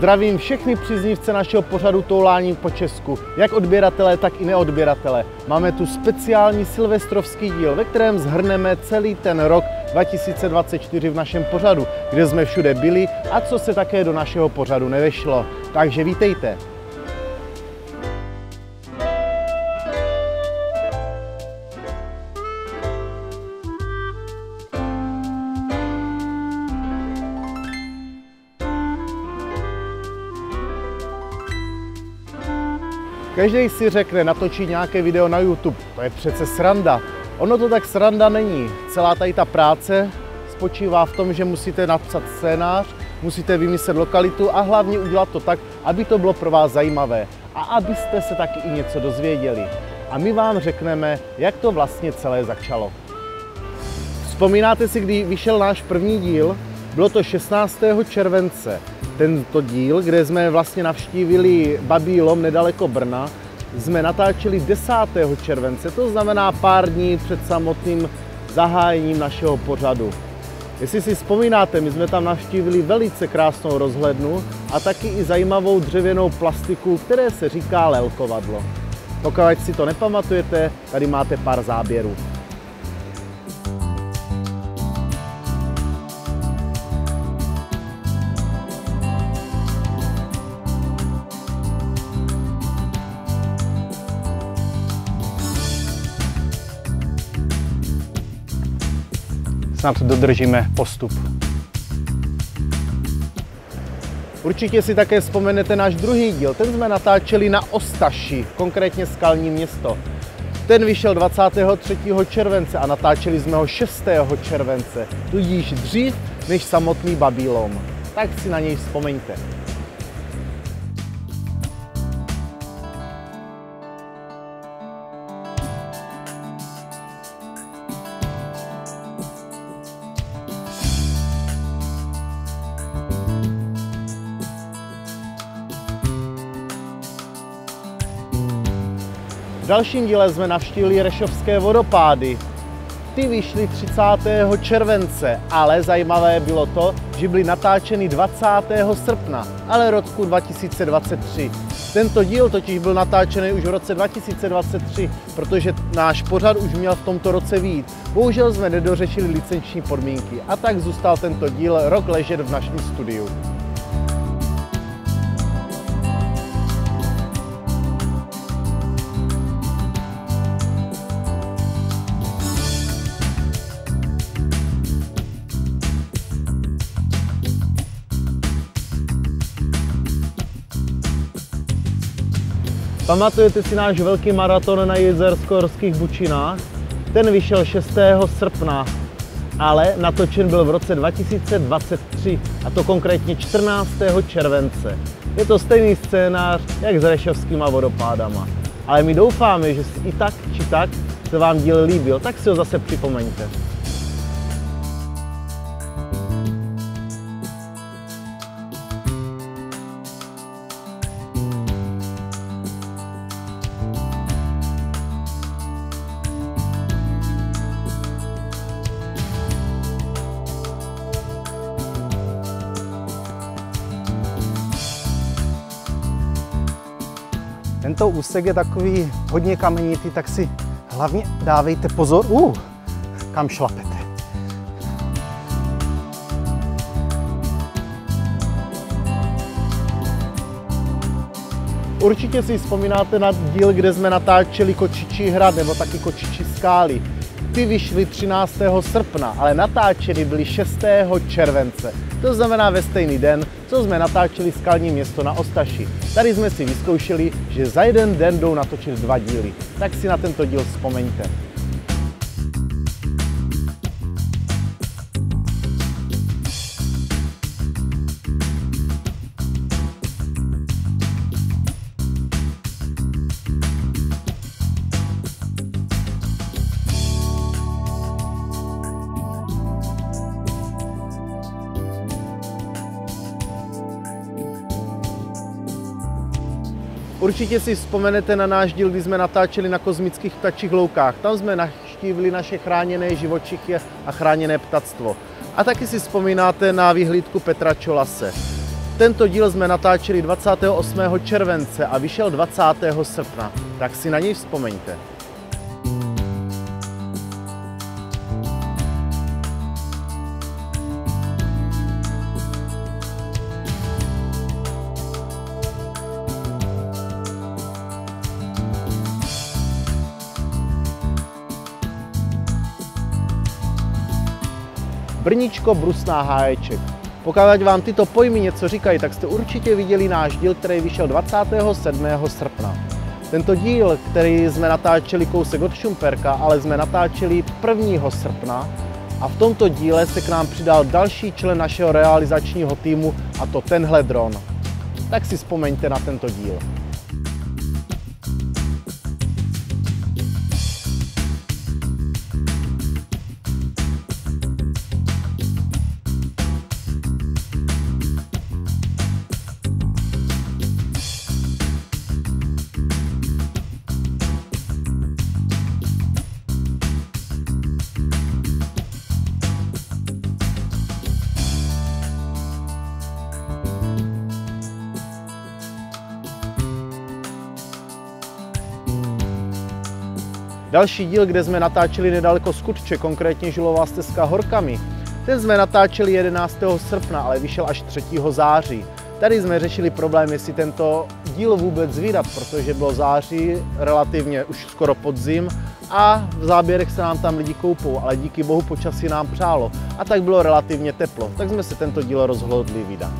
Zdravím všechny příznivce našeho pořadu Toulání po Česku, jak odběratele, tak i neodběratele. Máme tu speciální silvestrovský díl, ve kterém shrneme celý ten rok 2024 v našem pořadu, kde jsme všude byli a co se také do našeho pořadu nevešlo. Takže vítejte. Každý si řekne natočit nějaké video na YouTube, to je přece sranda. Ono to tak sranda není. Celá tady ta práce spočívá v tom, že musíte napsat scénář, musíte vymyslet lokalitu a hlavně udělat to tak, aby to bylo pro vás zajímavé a abyste se taky i něco dozvěděli. A my vám řekneme, jak to vlastně celé začalo. Vzpomínáte si, kdy vyšel náš první díl? Bylo to 16. července. Tento díl, kde jsme vlastně navštívili Babí Lom nedaleko Brna, jsme natáčeli 10. července, to znamená pár dní před samotným zahájením našeho pořadu. Jestli si vzpomínáte, my jsme tam navštívili velice krásnou rozhlednu a taky i zajímavou dřevěnou plastiku, které se říká lelkovadlo. Pokud si to nepamatujete, tady máte pár záběrů. Snad dodržíme postup. Určitě si také vzpomenete náš druhý díl, ten jsme natáčeli na Ostaši, konkrétně Skalní Město. Ten vyšel 23. července a natáčeli jsme ho 6. července, tudíž dřív než samotný Babí Lom. Tak si na něj vzpomeňte. V dalším díle jsme navštívili Rešovské vodopády. Ty vyšly 30. července, ale zajímavé bylo to, že byly natáčeny 20. srpna, ale roku 2023. Tento díl totiž byl natáčený už v roce 2023, protože náš pořad už měl v tomto roce vyjít. Bohužel jsme nedořešili licenční podmínky a tak zůstal tento díl rok ležet v našem studiu. Pamatujete si náš velký maraton na Jizersko-Horských Bučinách? Ten vyšel 6. srpna, ale natočen byl v roce 2023, a to konkrétně 14. července. Je to stejný scénář, jak s Rešovskýma vodopádama. Ale my doufáme, že i tak či tak se vám díl líbil, tak si ho zase připomeňte. Tento úsek je takový hodně kamenitý, tak si hlavně dávejte pozor, kam šlapete. Určitě si vzpomínáte na díl, kde jsme natáčeli Kočičí hrad nebo taky Kočičí skály. Ty vyšly 13. srpna, ale natáčeny byly 6. července. To znamená ve stejný den, co jsme natáčeli Skalní Město na Ostaši. Tady jsme si vyzkoušeli, že za jeden den jdou natočit 2 díly. Tak si na tento díl vzpomeňte. Určitě si vzpomenete na náš díl, kdy jsme natáčeli na Kozmických ptačích loukách. Tam jsme navštívili naše chráněné živočichy a chráněné ptactvo. A taky si vzpomínáte na vyhlídku Petra Čolase. Tento díl jsme natáčeli 28. července a vyšel 20. srpna, tak si na něj vzpomeňte. Brníčko, Brusná, Háječek. Pokud vám tyto pojmy něco říkají, tak jste určitě viděli náš díl, který vyšel 27. srpna. Tento díl, který jsme natáčeli kousek od Šumperka, ale jsme natáčeli 1. srpna a v tomto díle se k nám přidal další člen našeho realizačního týmu, a to tenhle dron. Tak si vzpomeňte na tento díl. Další díl, kde jsme natáčeli nedaleko Skutče, konkrétně Žulová stezka horkami, ten jsme natáčeli 11. srpna, ale vyšel až 3. září. Tady jsme řešili problém, jestli tento díl vůbec vydat, protože bylo září, relativně už skoro podzim a v záběrech se nám tam lidi koupou, ale díky bohu počasí nám přálo a tak bylo relativně teplo, tak jsme se tento díl rozhodli vydat.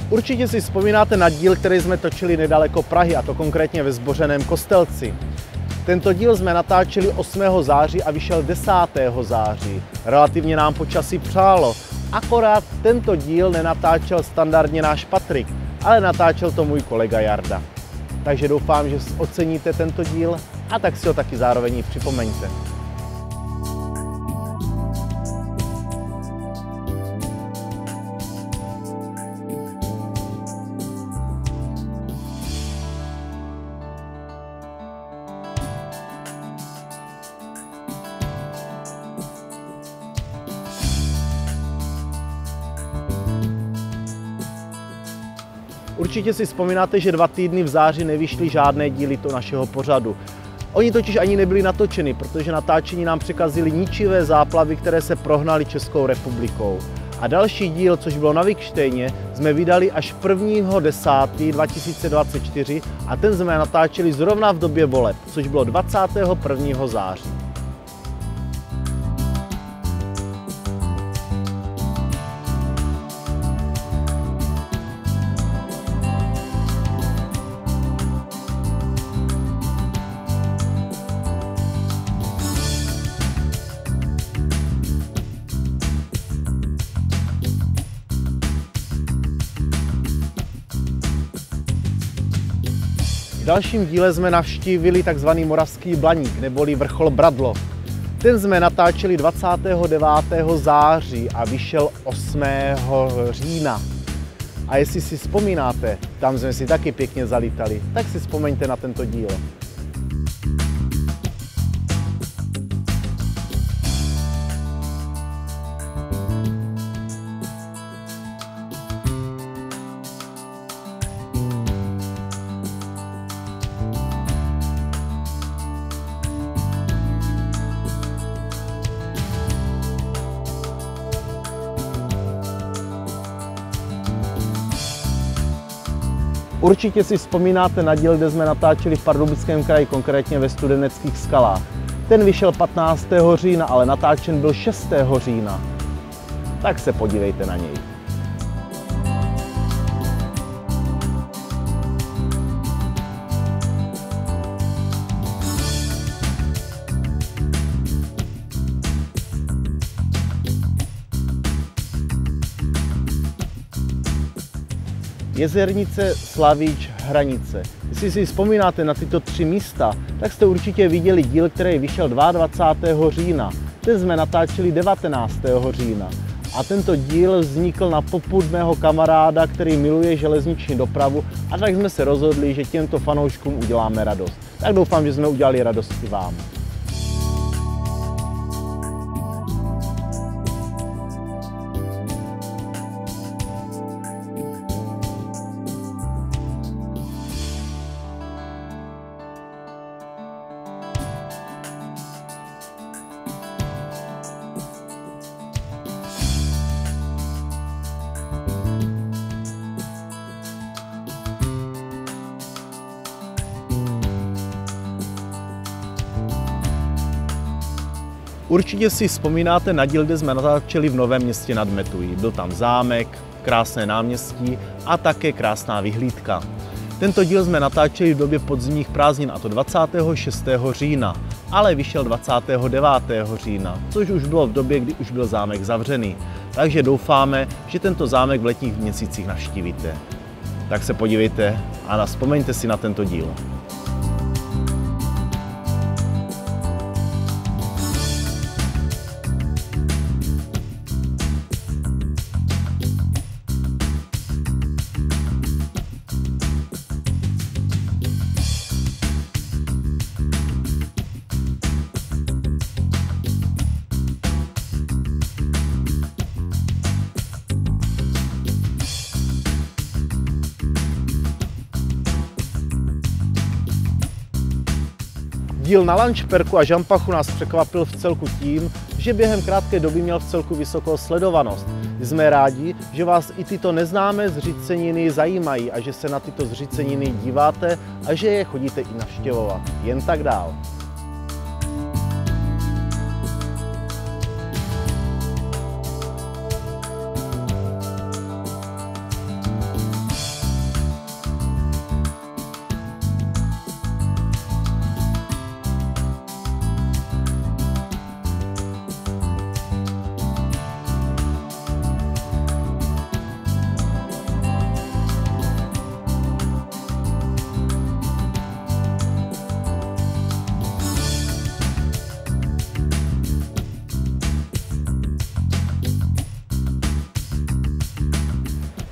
Určitě si vzpomínáte na díl, který jsme točili nedaleko Prahy, a to konkrétně ve Zbořeném Kostelci. Tento díl jsme natáčeli 8. září a vyšel 10. září. Relativně nám počasí přálo, akorát tento díl nenatáčel standardně náš Patrik, ale natáčel to můj kolega Jarda. Takže doufám, že oceníte tento díl a tak si ho taky zároveň připomeňte. Určitě si vzpomínáte, že 2 týdny v září nevyšly žádné díly to našeho pořadu. Oni totiž ani nebyli natočeni, protože natáčení nám překazily ničivé záplavy, které se prohnaly Českou republikou. A další díl, což bylo na Vikštejně, jsme vydali až 1.10.2024 a ten jsme natáčeli zrovna v době voleb, což bylo 21. září. V dalším díle jsme navštívili tzv. Moravský Blaník, neboli vrchol Bradlo. Ten jsme natáčeli 29. září a vyšel 8. října. A jestli si vzpomínáte, tam jsme si taky pěkně zalítali, tak si vzpomeňte na tento díl. Určitě si vzpomínáte na díl, kde jsme natáčeli v Pardubickém kraji, konkrétně ve Studeneckých skalách. Ten vyšel 15. října, ale natáčen byl 6. října. Tak se podívejte na něj. Jezernice, Slavíč, Hranice. Jestli si vzpomínáte na tyto 3 místa, tak jste určitě viděli díl, který vyšel 22. října. Ten jsme natáčeli 19. října. A tento díl vznikl na popud mého kamaráda, který miluje železniční dopravu, a tak jsme se rozhodli, že těmto fanouškům uděláme radost. Tak doufám, že jsme udělali radost i vám. Určitě si vzpomínáte na díl, kde jsme natáčeli v Novém Městě nad Metují. Byl tam zámek, krásné náměstí a také krásná vyhlídka. Tento díl jsme natáčeli v době podzimních prázdnin, a to 26. října, ale vyšel 29. října, což už bylo v době, kdy už byl zámek zavřený. Takže doufáme, že tento zámek v letních měsících navštívíte. Tak se podívejte a vzpomeňte si na tento díl. Díl na Lanšperku a Žampachu nás překvapil v celku tím, že během krátké doby měl v celku vysokou sledovanost. Jsme rádi, že vás i tyto neznámé zříceniny zajímají a že se na tyto zříceniny díváte a že je chodíte i navštěvovat. Jen tak dál.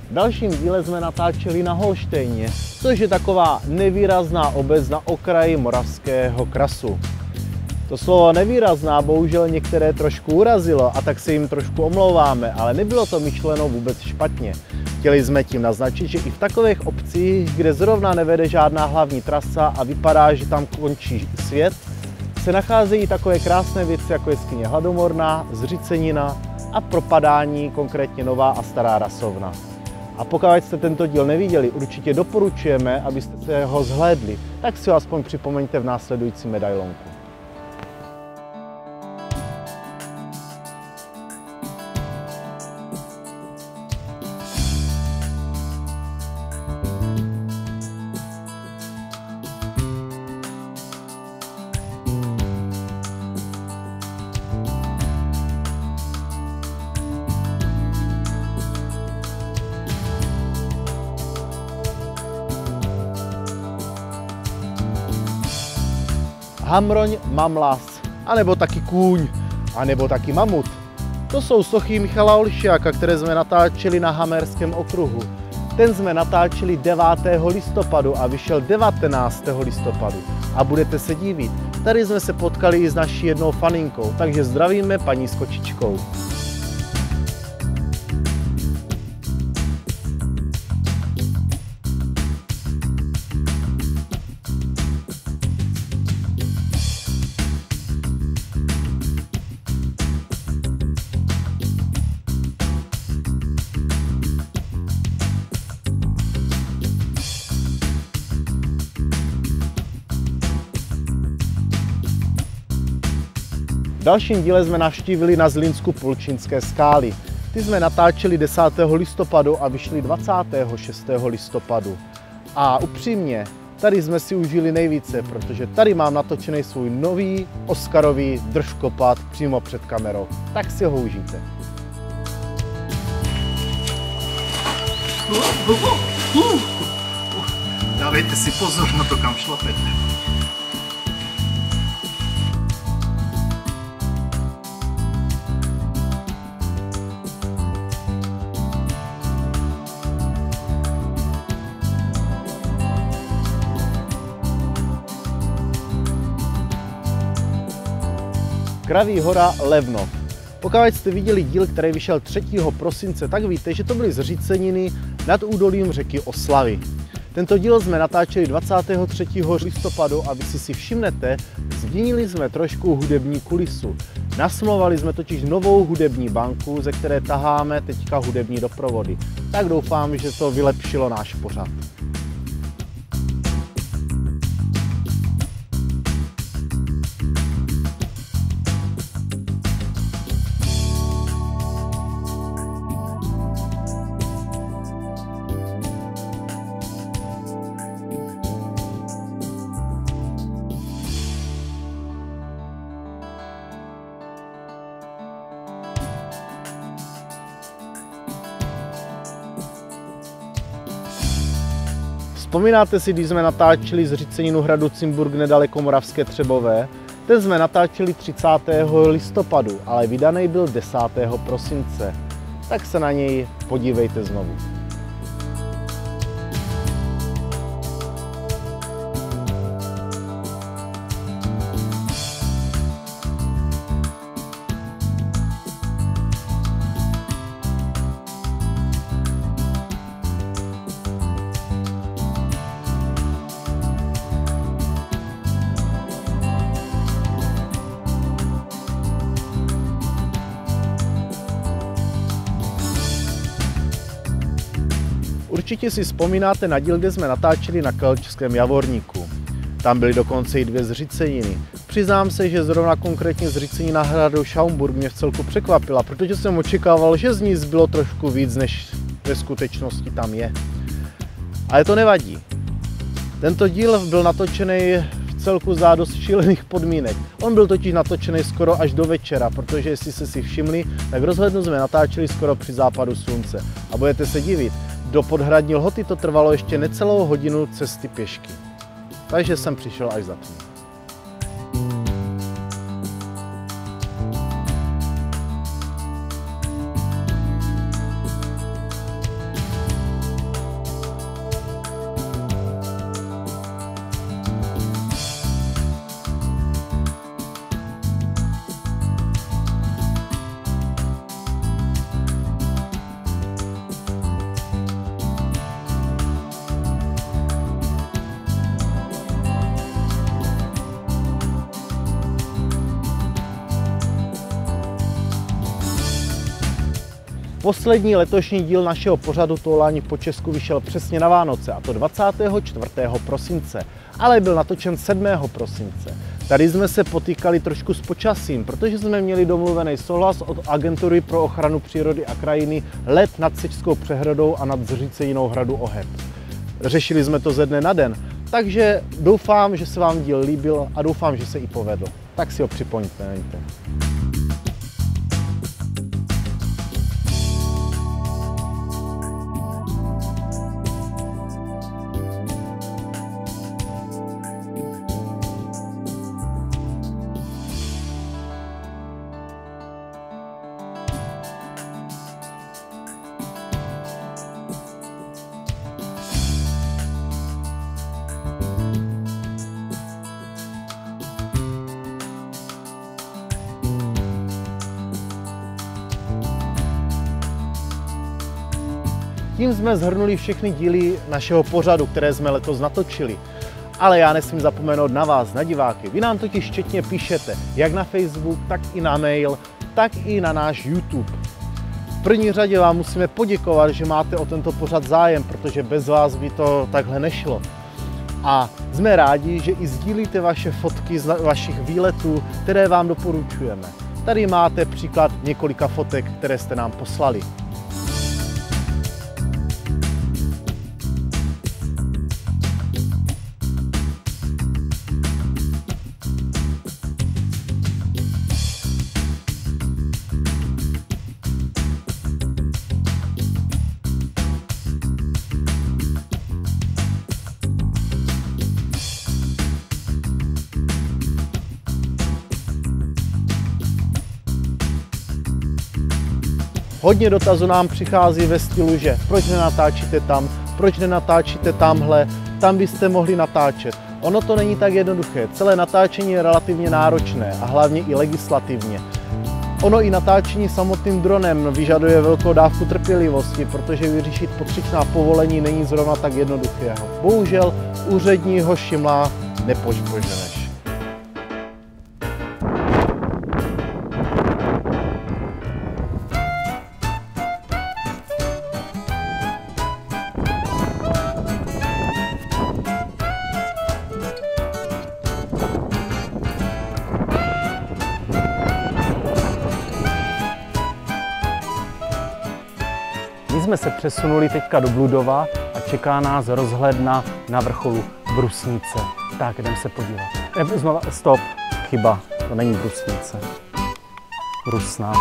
V dalším díle jsme natáčeli na Holštejně, což je taková nevýrazná obec na okraji Moravského krasu. To slovo nevýrazná bohužel některé trošku urazilo, a tak se jim trošku omlouváme, ale nebylo to myšleno vůbec špatně. Chtěli jsme tím naznačit, že i v takových obcích, kde zrovna nevede žádná hlavní trasa a vypadá, že tam končí svět, se nacházejí takové krásné věci, jako jeskyně Hladomorná, Zřícenina a Propadání, konkrétně Nová a Stará Rasovna. A pokud jste tento díl neviděli, určitě doporučujeme, abyste se ho zhlédli, tak si ho aspoň připomeňte v následujícím medailonku. Hamroň, Mamlas, anebo taky Kůň, anebo taky Mamut. To jsou sochy Michala Olšiaka, které jsme natáčeli na Hamerském okruhu. Ten jsme natáčeli 9. listopadu a vyšel 19. listopadu. A budete se divit, tady jsme se potkali i s naší jednou faninkou, takže zdravíme paní s kočičkou. V dalším díle jsme navštívili na Zlínsku Pulčínské skály. Ty jsme natáčeli 10. listopadu a vyšli 26. listopadu. A upřímně, tady jsme si užili nejvíce, protože tady mám natočený svůj nový Oscarový držkopad přímo před kamerou. Tak si ho užijte. Dávejte si pozor na to, kam šlapete. Kraví hora Levnov. Pokud jste viděli díl, který vyšel 3. prosince, tak víte, že to byly zříceniny nad údolím řeky Oslavy. Tento díl jsme natáčeli 23. listopadu a vy si všimnete, změnili jsme trošku hudební kulisu. Nasmlouvali jsme totiž novou hudební banku, ze které taháme teďka hudební doprovody. Tak doufám, že to vylepšilo náš pořad. Vzpomínáte si, když jsme natáčeli zříceninu hradu Cimburk nedaleko Moravské Třebové? Ten jsme natáčeli 30. listopadu, ale vydaný byl 10. prosince. Tak se na něj podívejte znovu. Určitě si vzpomínáte na díl, kde jsme natáčeli na Kelčském Javorníku. Tam byly dokonce i 2 zříceniny. Přiznám se, že zrovna konkrétně zřícenina hradu Schaumburg mě vcelku překvapila, protože jsem očekával, že z ní zbylo trošku víc, než ve skutečnosti tam je. Ale to nevadí. Tento díl byl natočený v celku za dost šílených podmínek. On byl totiž natočený skoro až do večera, protože jestli jste si všimli, tak rozhlednu jsme natáčeli skoro při západu slunce. A budete se divit, do Podhradní Lhoty to trvalo ještě necelou hodinu cesty pěšky. Takže jsem přišel až za tmí. Poslední letošní díl našeho pořadu Toulání po Česku vyšel přesně na Vánoce, a to 24. prosince, ale byl natočen 7. prosince. Tady jsme se potýkali trošku s počasím, protože jsme měli domluvený souhlas od Agentury pro ochranu přírody a krajiny let nad Sečskou přehradou a nad zříceninou hradu Oheb. Řešili jsme to ze dne na den, takže doufám, že se vám díl líbil a doufám, že se i povedl. Tak si ho připomeňte. Tím jsme shrnuli všechny díly našeho pořadu, které jsme letos natočili. Ale já nesmím zapomenout na vás, na diváky. Vy nám totiž četně píšete, jak na Facebook, tak i na mail, tak i na náš YouTube. V první řadě vám musíme poděkovat, že máte o tento pořad zájem, protože bez vás by to takhle nešlo. A jsme rádi, že i sdílíte vaše fotky z vašich výletů, které vám doporučujeme. Tady máte příklad několika fotek, které jste nám poslali. Hodně dotazů nám přichází ve stylu, že proč nenatáčíte tam, proč nenatáčíte tamhle, tam byste mohli natáčet. Ono to není tak jednoduché. Celé natáčení je relativně náročné a hlavně i legislativně. Ono i natáčení samotným dronem vyžaduje velkou dávku trpělivosti, protože vyřešit patřičná povolení není zrovna tak jednoduchého. Bohužel úředního šimla nepožpoženeš. My jsme se přesunuli teďka do Bludova a čeká nás rozhledna na vrcholu Brusnice. Tak, jdem se podívat. Znova, stop, chyba, to není Brusnice. Brusná.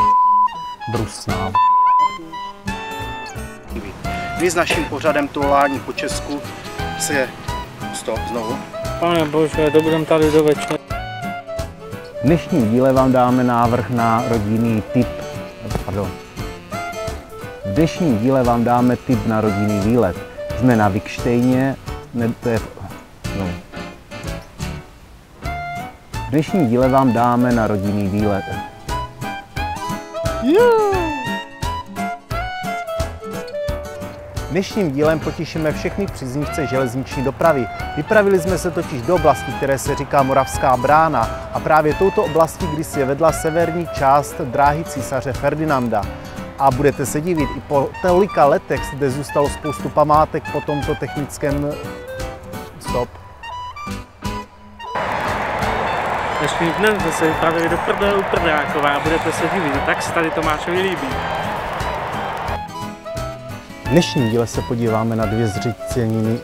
My s naším pořadem touhání po Česku se... Stop, znovu. Pane bože, to budeme tady do večera. V dnešním díle vám dáme návrh na rodinný tip. V dnešním díle vám dáme tip na rodinný výlet. Jsme na Vikštejně, V dnešním díle vám dáme na rodinný výlet. Dnešním dílem potěšíme všechny příznivce železniční dopravy. Vypravili jsme se totiž do oblasti, které se říká Moravská brána, a právě touto oblastí kdysi je vedla severní část dráhy císaře Ferdinanda. A budete se divit, i po tolika letech zde zůstalo spoustu památek po tomto technickém... Stop. Dnešním dnem jsme se vypravili do Prdele u Prdákova a budete se divit, tak se tady Tomášovi líbí. V dnešním díle se podíváme na dvě zříceniny.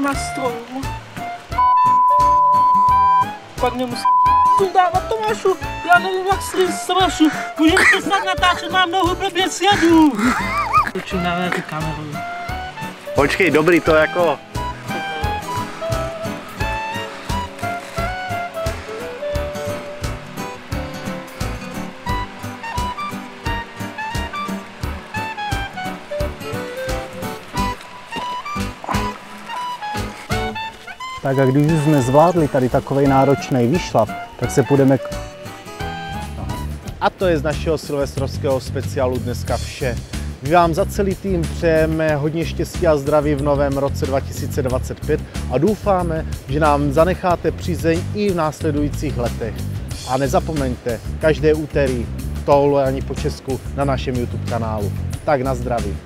Na strom. Pak nemusí dávat Tomášu, já nevím jak slíz Tomášu, můžeme se snad natáčet, mám nohu blbě sjedu. Točím na tu kameru. Počkej, dobrý, to jako... Tak a když už jsme zvládli tady takovej náročný výšlap, tak se půjdeme k... A to je z našeho silvestrovského speciálu dneska vše. My vám za celý tým přejeme hodně štěstí a zdraví v novém roce 2025 a doufáme, že nám zanecháte přízeň i v následujících letech. A nezapomeňte, každé úterý tohle ani po Česku na našem YouTube kanálu. Tak na zdraví.